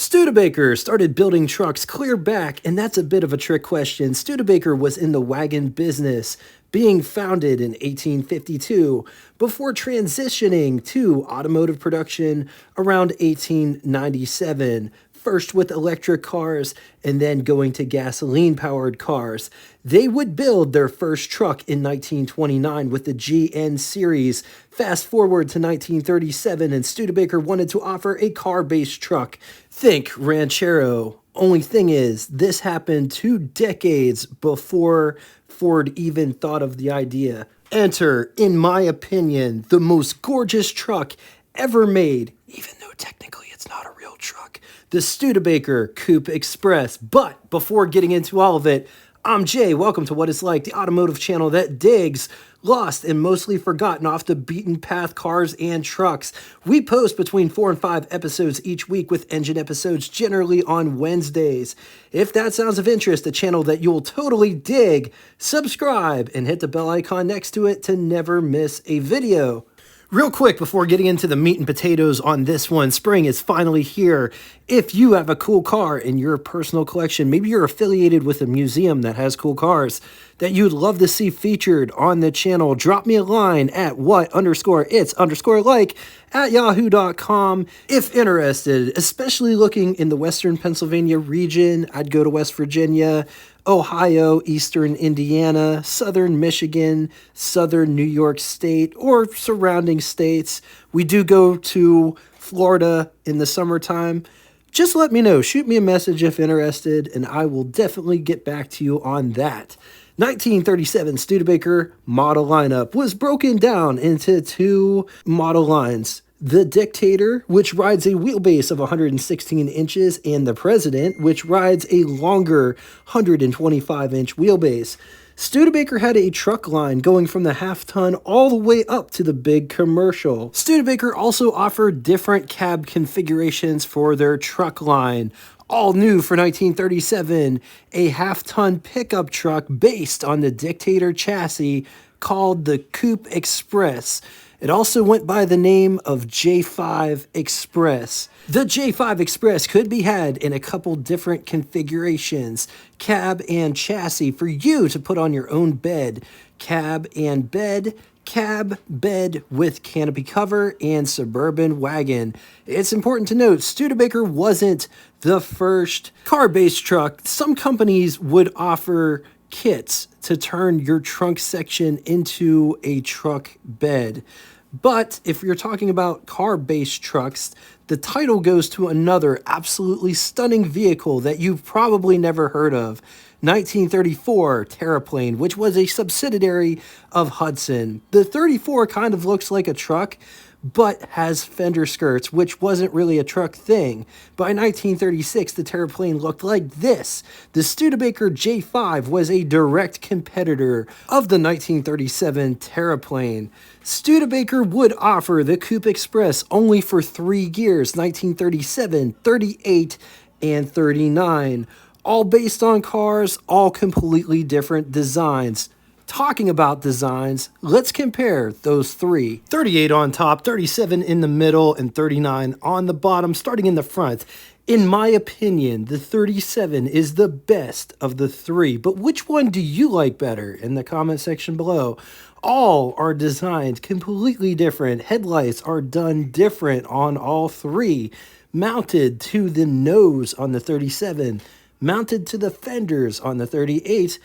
Studebaker started building trucks clear back, and that's a bit of a trick question. Studebaker was in the wagon business, being founded in 1852, before transitioning to automotive production around 1897. First with electric cars and then going to gasoline-powered cars. They would build their first truck in 1929 with the GN series. Fast forward to 1937 and Studebaker wanted to offer a car-based truck. Think Ranchero. Only thing is, this happened 2 decades before Ford even thought of the idea. Enter, in my opinion, the most gorgeous truck ever made, even though technically it's not a real truck, the Studebaker Coupe Express. But before getting into all of it, I'm Jay. Welcome to What It's Like, the automotive channel that digs lost and mostly forgotten off the beaten path cars and trucks. We post between 4 and 5 episodes each week, with engine episodes generally on Wednesdays. If that sounds of interest, a channel that you'll totally dig, subscribe and hit the bell icon next to it to never miss a video. Real quick, before getting into the meat and potatoes on this one, spring is finally here. If you have a cool car in your personal collection, maybe you're affiliated with a museum that has cool cars that you'd love to see featured on the channel, drop me a line at what_its_like@yahoo.com if interested. Especially looking in the Western Pennsylvania region, I'd go to West Virginia, Ohio, Eastern Indiana, Southern Michigan, Southern New York State, or surrounding states. We do go to Florida in the summertime. Just let me know. Shoot me a message if interested, and I will definitely get back to you on that. 1937 Studebaker model lineup was broken down into 2 model lines. The Dictator, which rides a wheelbase of 116 inches, and the President, which rides a longer 125-inch wheelbase. Studebaker had a truck line going from the half-ton all the way up to the big commercial. Studebaker also offered different cab configurations for their truck line. All new for 1937, a half-ton pickup truck based on the Dictator chassis called the Coupe Express. It also went by the name of J5 Express. The J5 Express could be had in a couple different configurations, cab and chassis, for you to put on your own bed, cab and bed, cab, bed with canopy cover, and suburban wagon. It's important to note, Studebaker wasn't the first car-based truck. Some companies would offer kits to turn your trunk section into a truck bed. But if you're talking about car-based trucks, the title goes to another absolutely stunning vehicle that you've probably never heard of. 1934 Terraplane, which was a subsidiary of Hudson. The 34 kind of looks like a truck, but has fender skirts, which wasn't really a truck thing. By 1936, the Terraplane looked like this. The Studebaker J5 was a direct competitor of the 1937 Terraplane. Studebaker would offer the Coupe Express only for 3 years, 1937, 38, and 39. All based on cars, all completely different designs. Talking about designs, let's compare those 3. 38 on top, 37 in the middle, and 39 on the bottom, starting in the front. In my opinion, the 37 is the best of the 3, but which one do you like better? In the comment section below. All are designed completely different. Headlights are done different on all 3. Mounted to the nose on the 37, mounted to the fenders on the 38,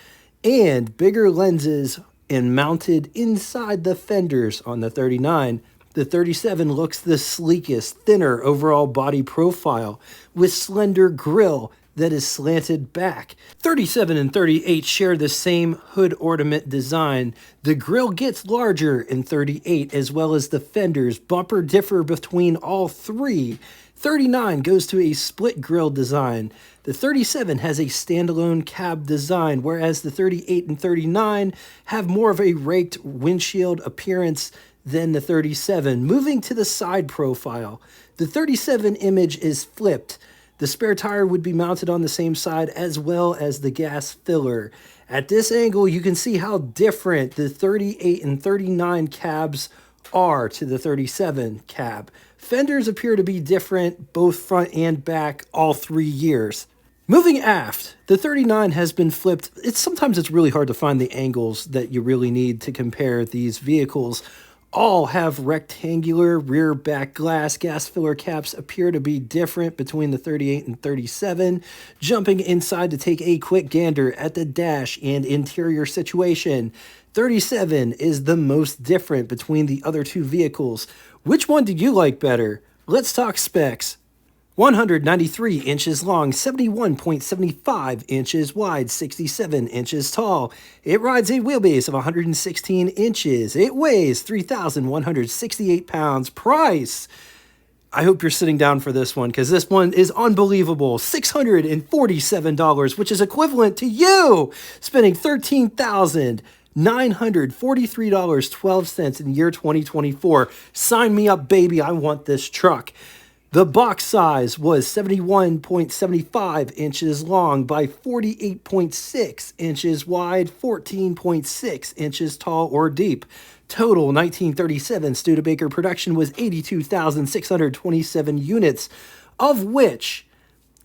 and bigger lenses and mounted inside the fenders on the 39. The 37 looks the sleekest, thinner overall body profile with slender grille that is slanted back. 37 and 38 share the same hood ornament design. The grille gets larger in 38, as well as the fenders. Bumper differ between all 3. 39 goes to a split grille design. The 37 has a standalone cab design, whereas the 38 and 39 have more of a raked windshield appearance than the 37. Moving to the side profile, the 37 image is flipped. The spare tire would be mounted on the same side, as well as the gas filler. At this angle, you can see how different the 38 and 39 cabs are to the 37 cab. Fenders appear to be different, both front and back, all 3 years. Moving aft, the 39 has been flipped. Sometimes it's really hard to find the angles that you really need to compare these vehicles. All have rectangular rear back glass. Gas filler caps appear to be different between the 38 and 37. Jumping inside to take a quick gander at the dash and interior situation. 37 is the most different between the other two vehicles. Which one do you like better? Let's talk specs. 193 inches long, 71.75 inches wide, 67 inches tall. It rides a wheelbase of 116 inches. It weighs 3,168 pounds. Price. I hope you're sitting down for this one because this one is unbelievable. $647, which is equivalent to you spending $13,943.12 in the year 2024. Sign me up, baby. I want this truck. The box size was 71.75 inches long by 48.6 inches wide, 14.6 inches tall or deep. Total 1937 Studebaker production was 82,627 units, of which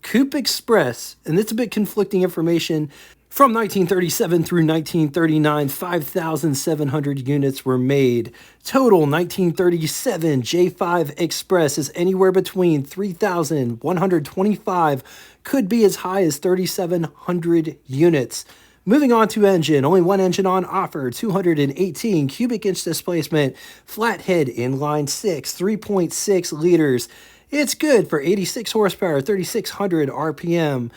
Coupe Express, and it's a bit conflicting information, from 1937 through 1939, 5,700 units were made. Total 1937 J5 Express is anywhere between 3,125, could be as high as 3,700 units. Moving on to engine, only one engine on offer, 218 cubic inch displacement, flathead inline 6, 3.6 liters. It's good for 86 horsepower, 3,600 RPM.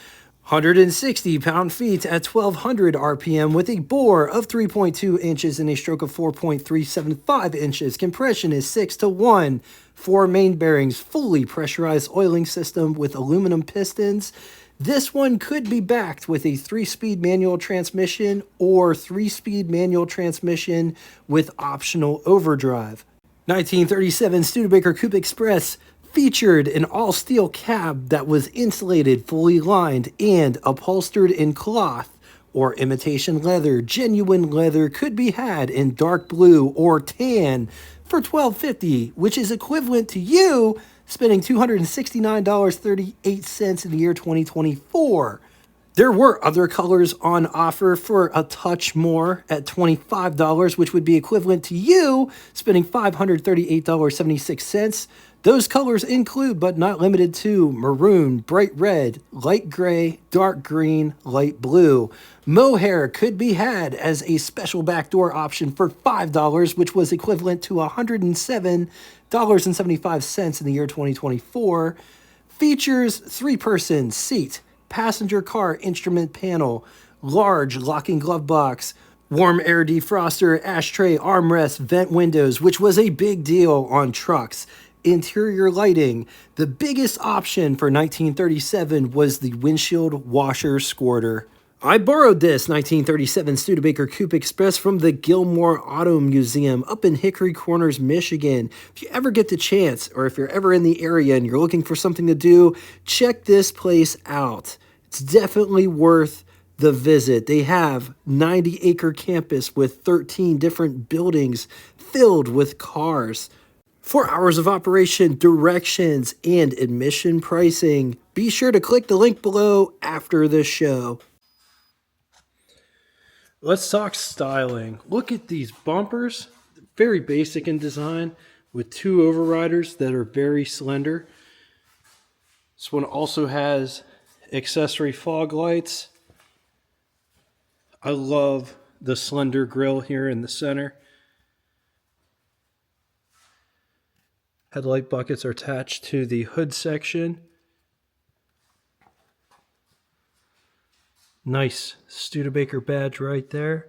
160 pound-feet at 1,200 RPM with a bore of 3.2 inches and a stroke of 4.375 inches. Compression is 6-to-1. 4 main bearings, fully pressurized oiling system with aluminum pistons. This one could be backed with a 3-speed manual transmission or 3-speed manual transmission with optional overdrive. 1937 Studebaker Coupe Express featured an all-steel cab that was insulated, fully lined, and upholstered in cloth or imitation leather. Genuine leather could be had in dark blue or tan for $1,250, which is equivalent to you spending $269.38 in the year 2024. There were other colors on offer for a touch more at $25, which would be equivalent to you spending $538.76. Those colors include, but not limited to, maroon, bright red, light gray, dark green, light blue. Mohair could be had as a special backdoor option for $5, which was equivalent to $107.75 in the year 2024. Features 3-person seat, passenger car instrument panel, large locking glove box, warm air defroster, ashtray, armrest, vent windows, which was a big deal on trucks. Interior lighting. The biggest option for 1937 was the windshield washer squirter. I borrowed this 1937 Studebaker Coupe Express from the Gilmore Auto Museum up in Hickory Corners, Michigan. If you ever get the chance, or if you're ever in the area and you're looking for something to do, check this place out. It's definitely worth the visit. They have 90-acre campus with 13 different buildings filled with cars. For hours of operation, directions, and admission pricing, be sure to click the link below after the show. Let's talk styling. Look at these bumpers. Very basic in design with 2 overriders that are very slender. This one also has accessory fog lights. I love the slender grille here in the center. Headlight buckets are attached to the hood section. Nice Studebaker badge right there.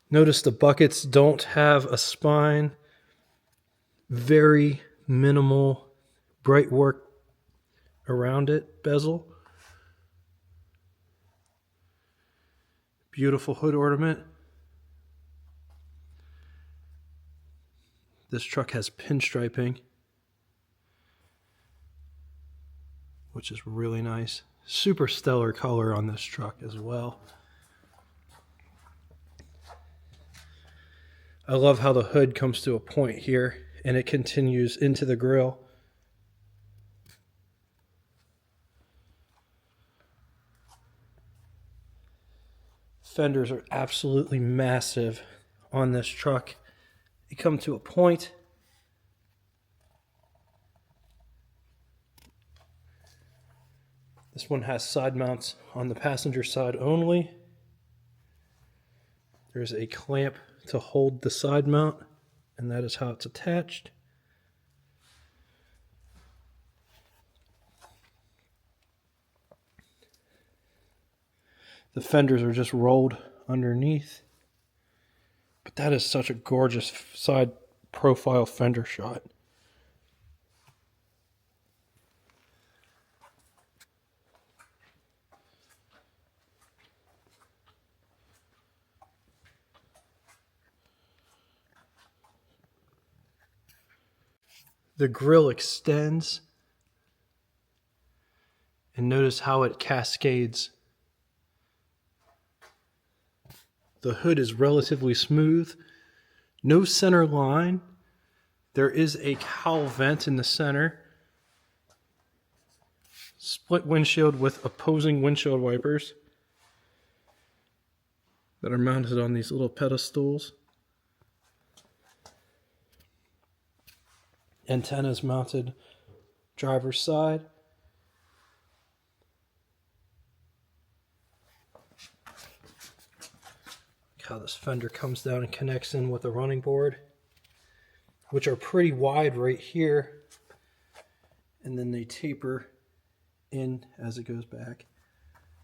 Notice the buckets don't have a spine. Very minimal bright work around it, bezel. Beautiful hood ornament. This truck has pinstriping, which is really nice. Super stellar color on this truck as well. I love how the hood comes to a point here and it continues into the grille. Fenders are absolutely massive on this truck. They come to a point. This one has side mounts on the passenger side only. There's a clamp to hold the side mount, and that is how it's attached. The fenders are just rolled underneath. But that is such a gorgeous side profile fender shot. The grille extends, and notice how it cascades. The hood is relatively smooth, no center line. There is a cowl vent in the center. Split windshield with opposing windshield wipers that are mounted on these little pedestals. Antennas mounted driver's side. Look how this fender comes down and connects in with the running board, which are pretty wide right here, and then they taper in as it goes back.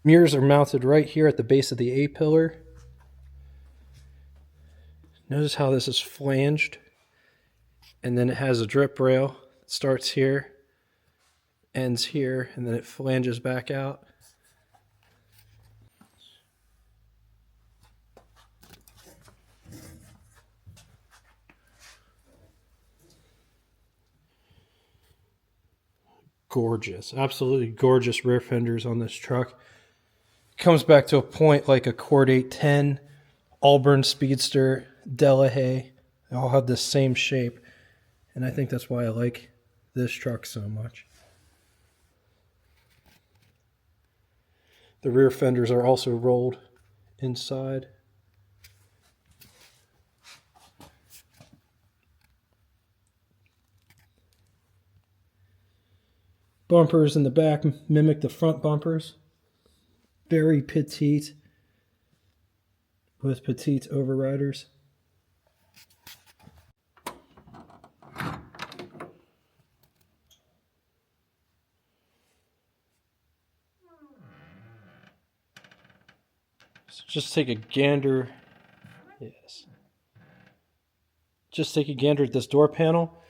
Mirrors are mounted right here at the base of the A-pillar. Notice how this is flanged, and then it has a drip rail. It starts here, ends here, and then it flanges back out. Gorgeous, absolutely gorgeous rear fenders on this truck. Comes back to a point like a Cord 810, Auburn Speedster, Delahaye. They all have the same shape, and I think that's why I like this truck so much. The rear fenders are also rolled inside. Bumpers in the back mimic the front bumpers. Very petite, with petite overriders. So just take a gander. Yes. Just take a gander at this door panel.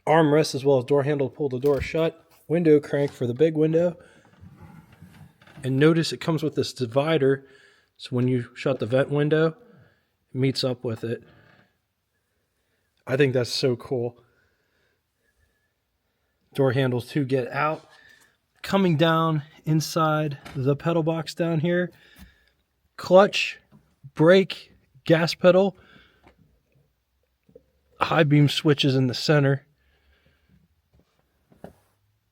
Armrest as well as door handle to pull the door shut. Window crank for the big window. And notice it comes with this divider, so when you shut the vent window, it meets up with it. I think that's so cool. Door handles to get out. Coming down inside the pedal box down here, clutch, brake, gas pedal, high beam switches in the center,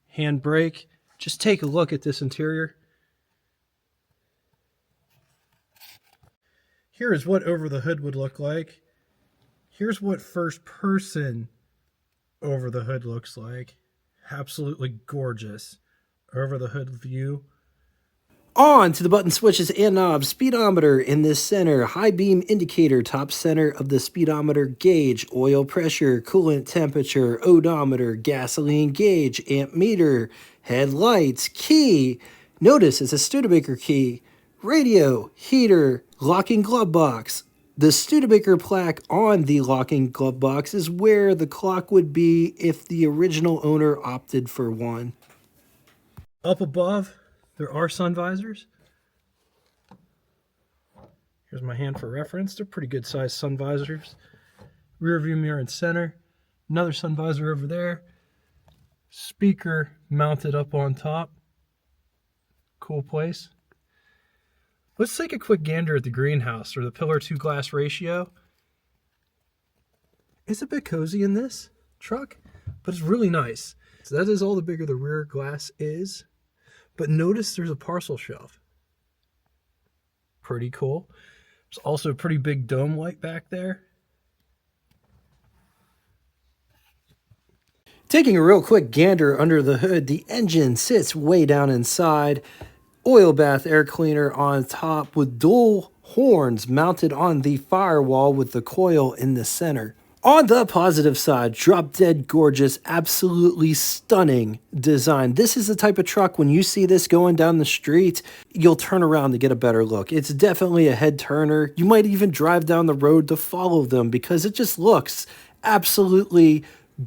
hand brake. Just take a look at this interior. Here is what over the hood would look like. Here's what first person over the hood looks like. Absolutely gorgeous over the hood view. On to the button switches and knobs. Speedometer in this center. High beam indicator, top center of the speedometer gauge. Oil pressure, coolant temperature, odometer, gasoline gauge, amp meter, headlights, key. Notice it's a Studebaker key. Radio, heater, locking glove box. The Studebaker plaque on the locking glove box is where the clock would be if the original owner opted for one. Up above, there are sun visors. Here's my hand for reference. They're pretty good sized sun visors. Rear view mirror in center. Another sun visor over there. Speaker mounted up on top. Cool place. Let's take a quick gander at the greenhouse, or the pillar to glass ratio. It's a bit cozy in this truck, but it's really nice. So that is all the bigger the rear glass is. But notice there's a parcel shelf. Pretty cool. There's also a pretty big dome light back there. Taking a real quick gander under the hood, the engine sits way down inside. Oil bath air cleaner on top with dual horns mounted on the firewall with the coil in the center. On the positive side, drop dead gorgeous, absolutely stunning design. This is the type of truck, when you see this going down the street, you'll turn around to get a better look. It's definitely a head turner. You might even drive down the road to follow them because it just looks absolutely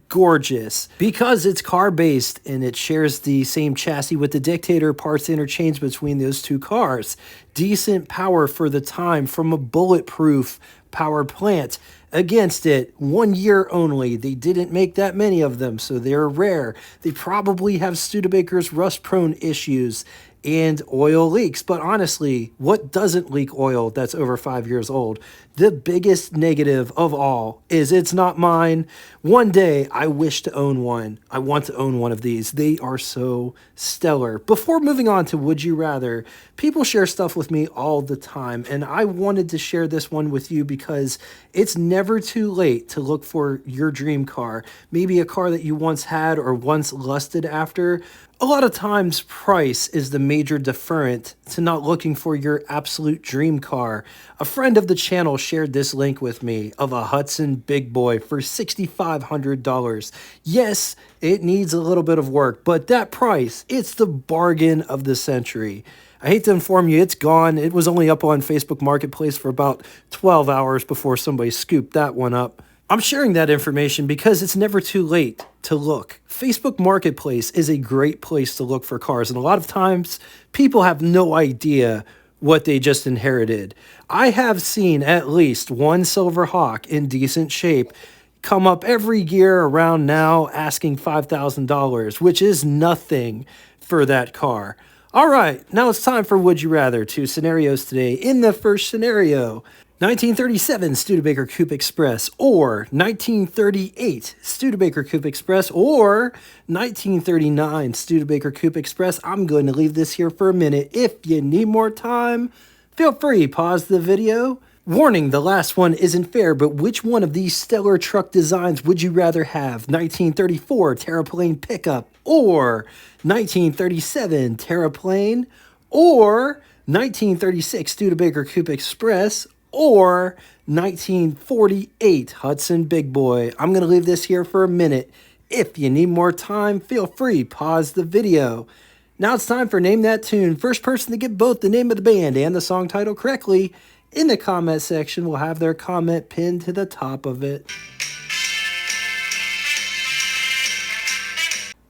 gorgeous. Because it's car based and it shares the same chassis with the Dictator, parts interchange between those two cars. Decent power for the time from a bulletproof power plant. Against it, 1 year only. They didn't make that many of them, so they're rare. They probably have Studebaker's rust-prone issues and oil leaks. But honestly, what doesn't leak oil that's over 5 years old? The biggest negative of all is it's not mine. One day, I wish to own one. I want to own one of these. They are so stellar. Before moving on to Would You Rather, people share stuff with me all the time, and I wanted to share this one with you because it's never too late to look for your dream car. Maybe a car that you once had or once lusted after. A lot of times, price is the major deferrent to not looking for your absolute dream car. A friend of the channel shared this link with me of a Hudson Big Boy for $6,500. Yes, it needs a little bit of work, but that price, it's the bargain of the century. I hate to inform you, it's gone. It was only up on Facebook Marketplace for about 12 hours before somebody scooped that one up. I'm sharing that information because it's never too late to look. Facebook Marketplace is a great place to look for cars, and a lot of times people have no idea what they just inherited. I have seen at least one Silver Hawk in decent shape come up every year around now asking $5,000, which is nothing for that car. All right, now it's time for Would You Rather. Two scenarios today. In the first scenario, 1937 Studebaker Coupe Express or 1938 Studebaker Coupe Express or 1939 Studebaker Coupe Express. I'm going to leave this here for a minute. If you need more time, feel free, pause the video. Warning, the last one isn't fair, but which one of these stellar truck designs would you rather have? 1934 Terraplane Pickup or 1937 Terraplane or 1936 Studebaker Coupe Express or 1948 Hudson Big Boy. I'm going to leave this here for a minute. If you need more time, feel free, pause the video. Now it's time for Name That Tune. First person to get both the name of the band and the song title correctly in the comment section will have their comment pinned to the top of it.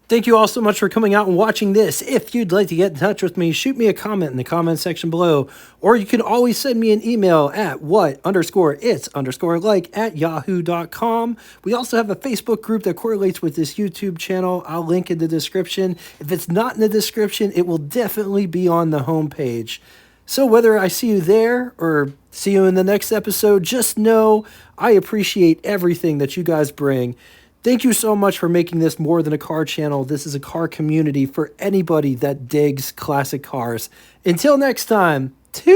Thank you all so much for coming out and watching this. If you'd like to get in touch with me, shoot me a comment in the comment section below, or you can always send me an email at what_its_like@yahoo.com. We also have a Facebook group that correlates with this YouTube channel. I'll link in the description. If it's not in the description, it will definitely be on the homepage. So whether I see you there or see you in the next episode, just know I appreciate everything that you guys bring. Thank you so much for making this more than a car channel. This is a car community for anybody that digs classic cars. Until next time, toodaloo! Hey,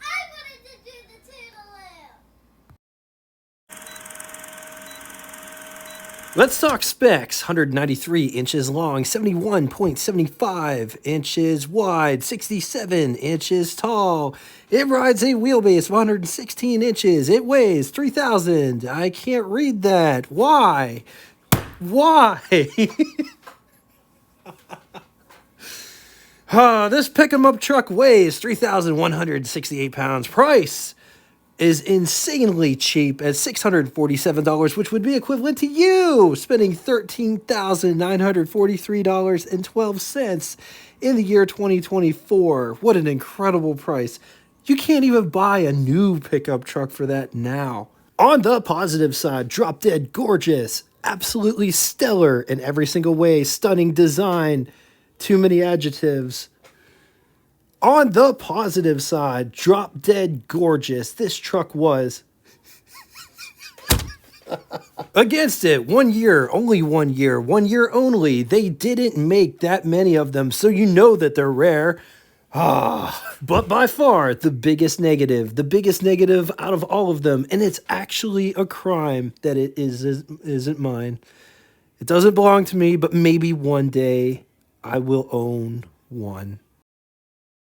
I wanted to do the toodaloo. Let's talk specs. 193 inches long, 71.75 inches wide, 67 inches tall. It rides a wheelbase of 116 inches. It weighs 3,000. I can't read that. Why? Why? This pick-em-up truck weighs 3,168 pounds. Price is insanely cheap at $647, which would be equivalent to you spending $13,943.12 in the year 2024. What an incredible price. You can't even buy a new pickup truck for that now. On the positive side, drop dead gorgeous, absolutely stellar in every single way, stunning design, too many adjectives. On the positive side, drop dead gorgeous. This truck was Against it, 1 year, only 1 year, 1 year only. They didn't make that many of them, so you know that they're rare. But by far the biggest negative out of all of them, and it's actually a crime that isn't mine. It doesn't belong to me, but maybe one day I will own one.